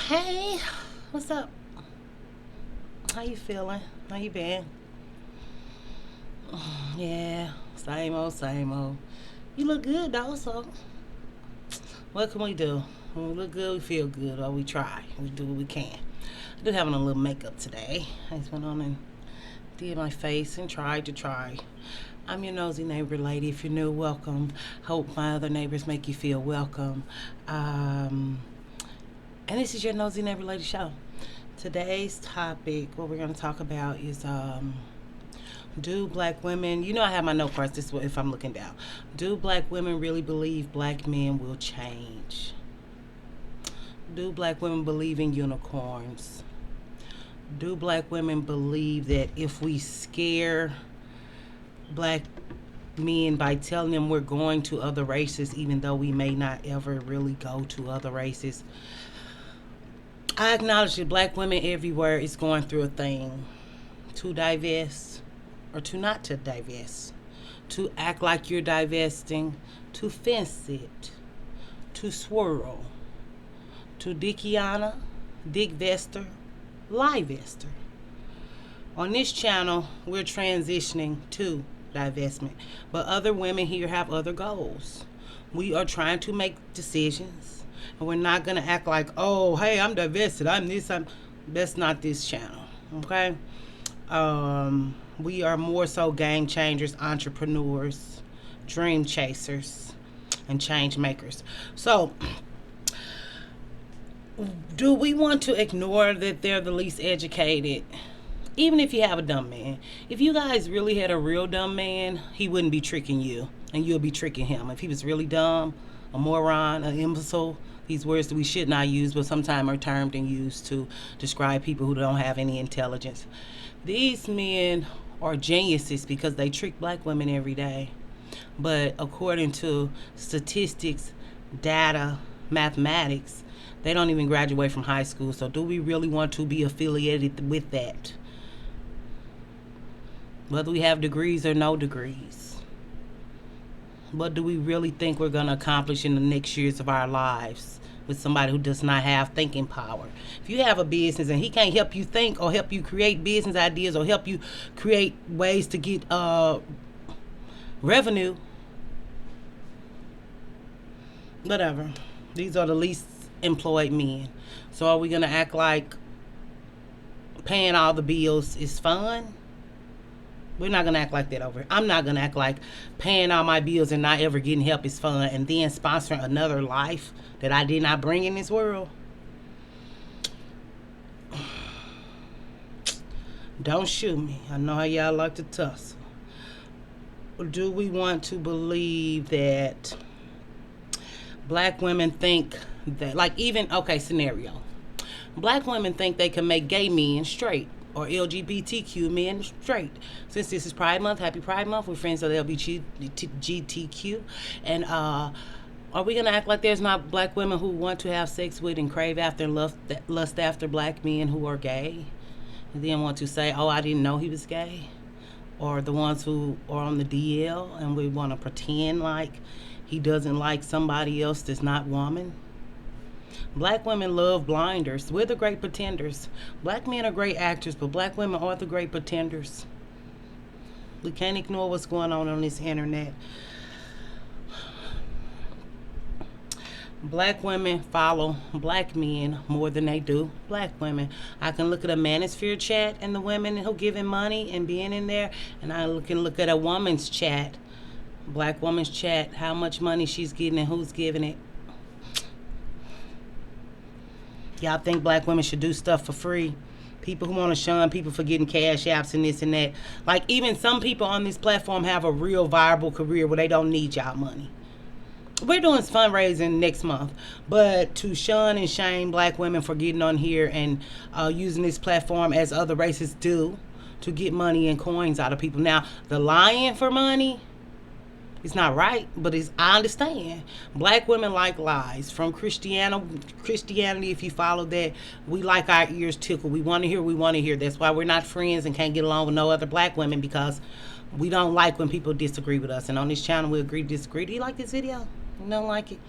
Hey, what's up? How you feeling? How you been? Yeah, same old, same old. You look good though, so what can we do? When we look good, we feel good, or we try. We do what we can. I do having a little makeup today. I just went on and did my face and tried to try. I'm your nosy neighbor lady. If you're new, welcome. Hope my other neighbors make you feel welcome. Um, and this is your nosy neighbor lady show. Today's topic, what we're going to talk about is do black women, I have my note cards, this is what, if I'm looking down. Do black women really believe black men will change? Do black women believe in unicorns? Do black women believe that if we scare black men by telling them we're going to other races, even though we may not ever really go to other races? I acknowledge that black women everywhere is going through a thing. To divest or to not to divest. To act like you're divesting. To fence it. To swirl. To Dickiana, Dick Vester, Livester. On this channel, we're transitioning to divestment. But other women here have other goals. We are trying to make decisions. And we're not going to act like, oh, hey, I'm divested. That's not this channel. Okay? We are more so game changers, entrepreneurs, dream chasers, and change makers. So, do we want to ignore that they're the least educated? Even if you have a dumb man. If you guys really had a real dumb man, he wouldn't be tricking you, and you'll be tricking him. If he was really dumb, a moron, an imbecile, these words that we should not use, but sometimes are termed and used to describe people who don't have any intelligence. These men are geniuses because they trick black women every day. But according to statistics, data, mathematics, they don't even graduate from high school. So do we really want to be affiliated with that? Whether we have degrees or no degrees. What do we really think we're going to accomplish in the next years of our lives with somebody who does not have thinking power? If you have a business and he can't help you think or help you create business ideas or help you create ways to get revenue, whatever. These are the least employed men. So are we going to act like paying all the bills is fun? We're not going to act like that over here. I'm not going to act like paying all my bills and not ever getting help is fun and then sponsoring another life that I did not bring in this world. Don't shoot me. I know how y'all like to tussle. Do we want to believe that black women think that, like, even, okay, scenario. Black women think they can make gay men straight or LGBTQ men straight. Since this is Pride Month, happy Pride Month. We're friends of the LGBTQ. And are we going to act like there's not black women who want to have sex with and crave after and lust after black men who are gay? And then want to say, oh, I didn't know he was gay? Or the ones who are on the DL and we want to pretend like he doesn't like somebody else that's not woman? Black women love blinders. We're the great pretenders. Black men are great actors, but black women are the great pretenders. We can't ignore what's going on this internet. Black women follow black men more than they do black women. I can look at a manosphere chat and the women who giving money and being in there, and I can look at a woman's chat, black woman's chat, how much money she's getting and who's giving it. Y'all think black women should do stuff for free? People who want to shun people for getting cash apps and this and that. Like, even some people on this platform have a real viable career where they don't need y'all money. We're doing fundraising next month, but to shun and shame black women for getting on here and using this platform as other races do to get money and coins out of people. Now, the lying for money, it's not right, but I understand. Black women like lies. From Christianity, if you follow that, we like our ears tickled. We want to hear. That's why we're not friends and can't get along with no other black women, because we don't like when people disagree with us. And on this channel, we agree to disagree. Do you like this video? You don't like it?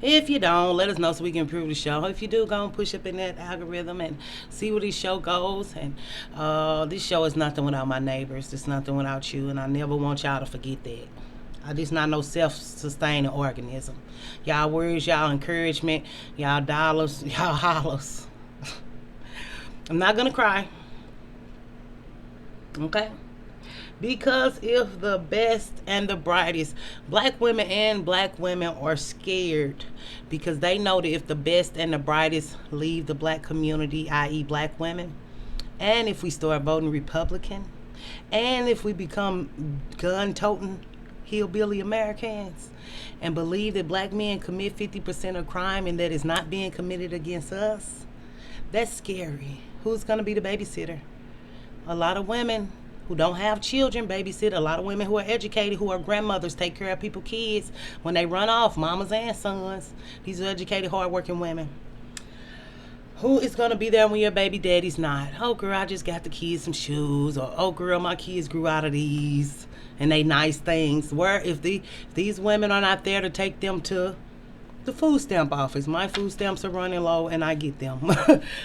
If you don't, let us know so we can improve the show. If you do, go and push up in that algorithm and see where this show goes. And this show is nothing without my neighbors. It's nothing without you. And I never want y'all to forget that. I just not no self-sustaining organism. Y'all words, y'all encouragement, y'all dollars, y'all hollers. I'm not going to cry. Okay? Because if the best and the brightest, black women are scared because they know that if the best and the brightest leave the black community, i.e. black women, and if we start voting Republican, and if we become gun-toting hillbilly Americans and believe that black men commit 50% of crime and that is not being committed against us, that's scary. Who's going to be the babysitter? A lot of women who don't have children babysit. A lot of women who are educated, who are grandmothers, take care of people's kids when they run off, mamas and sons. These are educated, hardworking women. Who is going to be there when your baby daddy's not? Oh, girl, I just got the kids some shoes. Or, oh, girl, my kids grew out of these. And they nice things. Where if these women are not there to take them to the food stamp office. My food stamps are running low and I get them.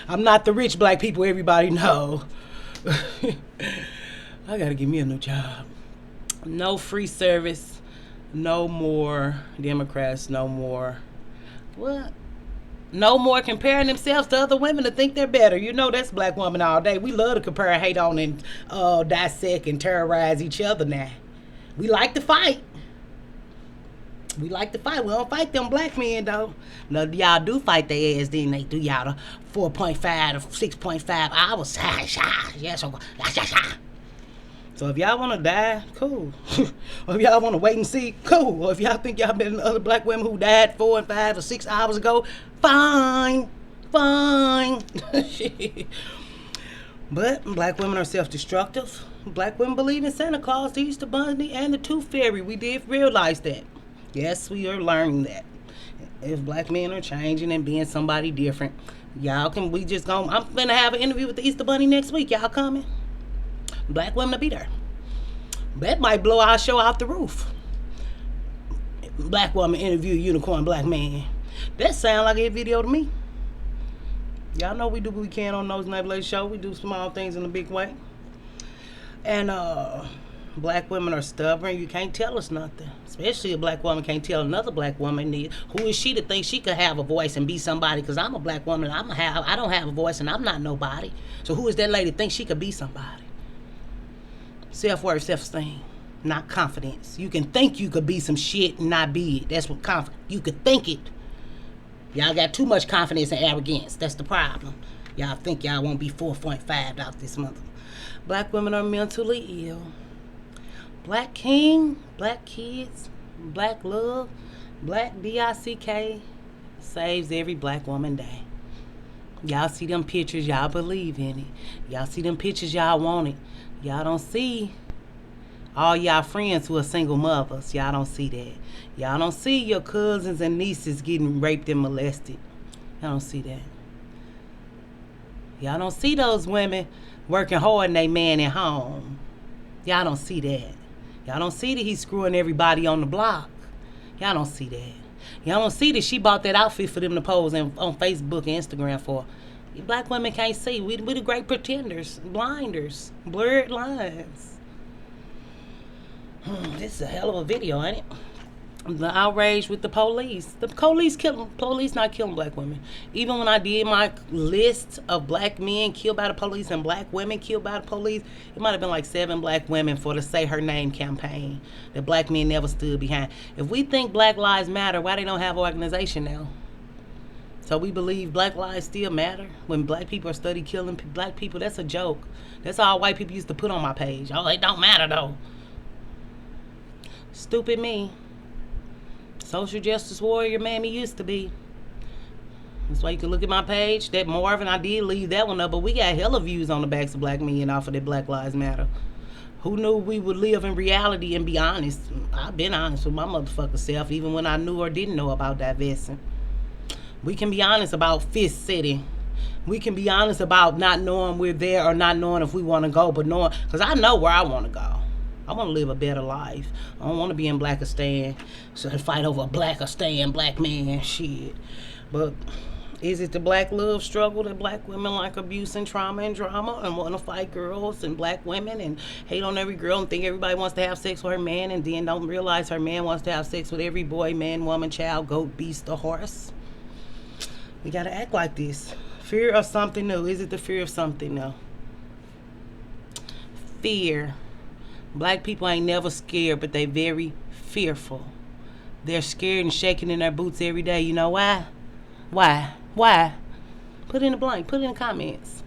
I'm not the rich black people everybody know. I gotta give me a new job. No free service. No more Democrats. No more. What? No more comparing themselves to other women to think they're better. You know that's black woman all day. We love to compare, hate on, and dissect and terrorize each other now. We like to fight. We like to fight. We don't fight them black men, though. No, y'all do fight their ass, then they do y'all the 4.5 to 6.5 hours. Yes, so if y'all want to die, cool. Or if y'all want to wait and see, cool. Or if y'all think y'all better than other black women who died 4 and 5 or 6 hours ago, fine. But black women are self-destructive. Black women believe in Santa Claus, the Easter Bunny, and the Tooth Fairy. We did realize that. Yes, we are learning that. If black men are changing and being somebody different, y'all can, we just go. I'm going to have an interview with the Easter Bunny next week. Y'all coming? Black women will be there. That might blow our show off the roof. Black woman interview unicorn black man. That sound like a video to me. Y'all know we do what we can on Nose Nebula's show. We do small things in a big way. And black women are stubborn. You can't tell us nothing. Especially a black woman can't tell another black woman. Who is she to think she could have a voice and be somebody? Because I'm a black woman. I don't have a voice and I'm not nobody. So who is that lady to think she could be somebody? Self-worth, self-esteem, not confidence. You can think you could be some shit and not be it. That's what confidence. You could think it. Y'all got too much confidence and arrogance. That's the problem. Y'all think y'all won't be 4.5 out this month. Black women are mentally ill. Black king, black kids, black love, black DICK saves every black woman day. Y'all see them pictures, y'all believe in it. Y'all see them pictures, y'all want it. Y'all don't see all y'all friends who are single mothers. Y'all don't see that. Y'all don't see your cousins and nieces getting raped and molested. Y'all don't see that. Y'all don't see those women working hard and they man at home. Y'all don't see that. Y'all don't see that he's screwing everybody on the block. Y'all don't see that. Y'all don't see that she bought that outfit for them to pose on Facebook and Instagram for. Black women can't see. We the great pretenders, blinders, blurred lines. This is a hell of a video, ain't it? The outrage with the police. The police police not killing black women. Even when I did my list of black men killed by the police and black women killed by the police, it might have been like 7 black women for the Say Her Name campaign that black men never stood behind. If we think Black Lives Matter, why they don't have organization now? So we believe black lives still matter when black people are study killing black people. That's a joke. That's all white people used to put on my page. Oh, it don't matter though. Stupid me. Social justice warrior mammy used to be. That's why you can look at my page. That Marvin, I did leave that one up, but we got hella views on the backs of black men off of that Black Lives Matter. Who knew we would live in reality and be honest? I've been honest with my motherfucker self, even when I knew or didn't know about divesting. We can be honest about fist sitting. We can be honest about not knowing we're there or not knowing if we want to go, but knowing, because I know where I want to go. I want to live a better life. I don't want to be in blackistan, so fight over a blackistan, black man, shit. But is it the black love struggle that black women like abuse and trauma and drama and want to fight girls and black women and hate on every girl and think everybody wants to have sex with her man and then don't realize her man wants to have sex with every boy, man, woman, child, goat, beast, or horse? We got to act like this. Fear of something new. Is it the fear of something new? Fear. Black people ain't never scared, but they very fearful. They're scared and shaking in their boots every day. You know why? Why? Put in the blank. Put in the comments.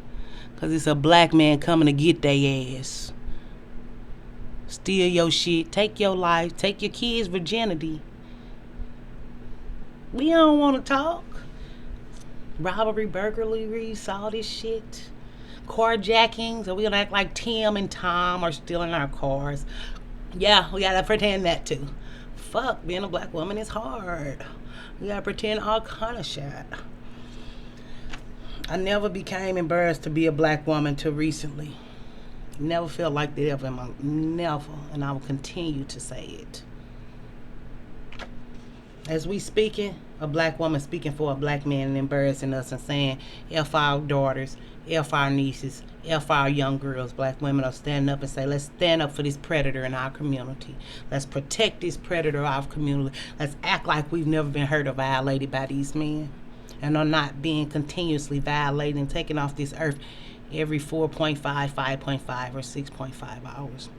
Because it's a black man coming to get their ass. Steal your shit. Take your life. Take your kids' virginity. We don't want to talk. Robbery, burglaries, all this shit. Carjackings. Are we gonna act like Tim and Tom are stealing our cars? Yeah, we gotta pretend that too. Fuck, being a black woman is hard. We gotta pretend all kind of shit. I never became embarrassed to be a black woman till recently. Never felt like that ever in my never, and I will continue to say it. As we speaking, a black woman speaking for a black man and embarrassing us and saying, F our daughters, F our nieces, F our young girls. Black women are standing up and say, let's stand up for this predator in our community. Let's protect this predator in our community. Let's act like we've never been hurt or violated by these men and are not being continuously violated and taken off this earth every 4.5, 5.5, or 6.5 hours.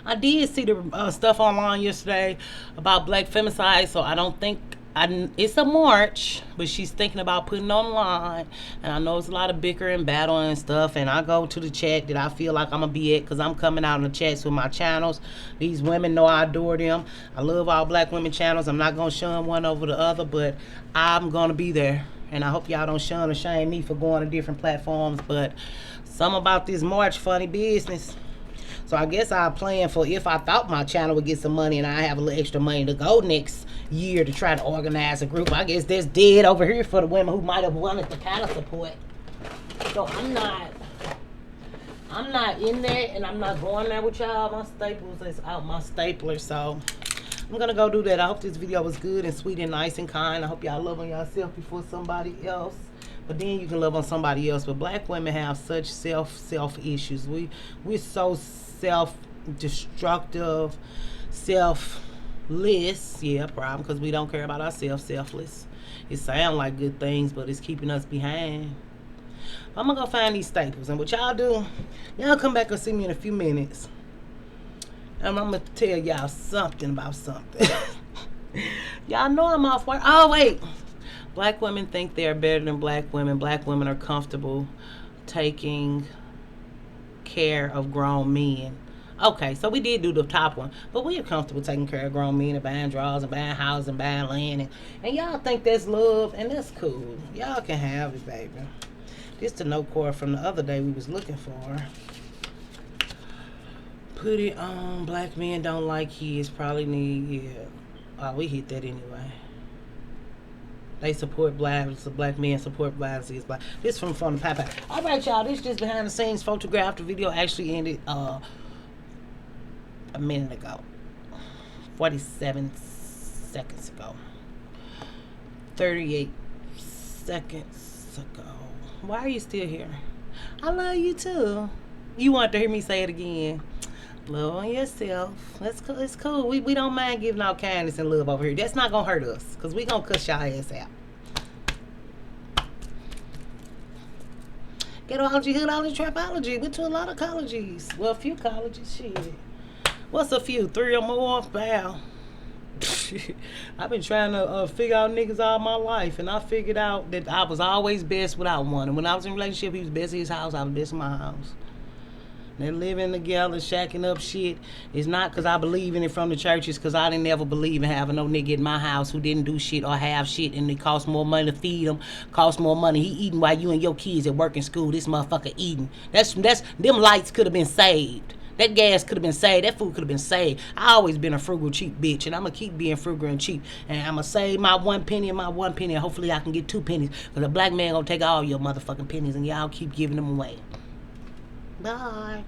I did see the stuff online yesterday about black femicide, so I don't think it's a march, but she's thinking about putting online. And I know it's a lot of bickering and battling and stuff, and I go to the chat that I feel like I'm gonna be at, because I'm coming out in the chats with my channels. These women know I adore them. I love all black women channels. I'm not gonna shun one over the other, but I'm gonna be there. And I hope y'all don't shun or shame me for going to different platforms, but some about this march funny business. So I guess I'll plan for if I thought my channel would get some money and I have a little extra money to go next year to try to organize a group. I guess there's dead over here for the women who might have wanted the kind of support. So I'm not in there, and I'm not going there with y'all. My staples is out, my stapler. So I'm gonna go do that. I hope this video was good and sweet and nice and kind. I hope y'all love on yourself before somebody else. But then you can love on somebody else. But black women have such self issues. We're so self-destructive, selfless. Yeah, problem, because we don't care about ourselves. Selfless. It sounds like good things, but it's keeping us behind. I'm gonna go find these staples, and what y'all do, y'all come back and see me in a few minutes, and I'm gonna tell y'all something about something. Y'all know I'm off work. Oh wait, black women think they're better than black women. Black women are comfortable taking care of grown men. Okay, so we did do the top one, but we are comfortable taking care of grown men and buying drawers and buying houses and buying land, and y'all think that's love, and that's cool. Y'all can have it, baby. This the note card from the other day we was looking for. Put it on. Black men don't like kids. Probably need, yeah. Oh, we hit that anyway. They support blacks. Black men support blacks. This from the Papa. All right, y'all. This just behind the scenes photograph. The video actually ended a minute ago. 47 seconds ago. 38 seconds ago. Why are you still here? I love you too. You want to hear me say it again? Love on yourself. That's cool. It's cool. We don't mind giving out kindness and love over here. That's not gonna hurt us, because we gonna cuss y'all ass out. Ghettoology, hoodology, trapology. Went to a lot of colleges. Well, a few colleges. Shit. What's a few? 3 or more? Wow. I've been trying to figure out niggas all my life, and I figured out that I was always best without one. And when I was in a relationship, he was best in his house, I was best in my house. They're living together, shacking up shit. It's not because I believe in it from the churches, because I didn't ever believe in having no nigga in my house who didn't do shit or have shit, and it costs more money to feed him, costs more money. He eating while you and your kids at work and school. This motherfucker eating. Them lights could have been saved. That gas could have been saved. That food could have been saved. I always been a frugal, cheap bitch, and I'm going to keep being frugal and cheap. And I'm going to save my 1 penny and my 1 penny, and hopefully I can get 2 pennies, because a black man going to take all your motherfucking pennies, and y'all keep giving them away. Bye.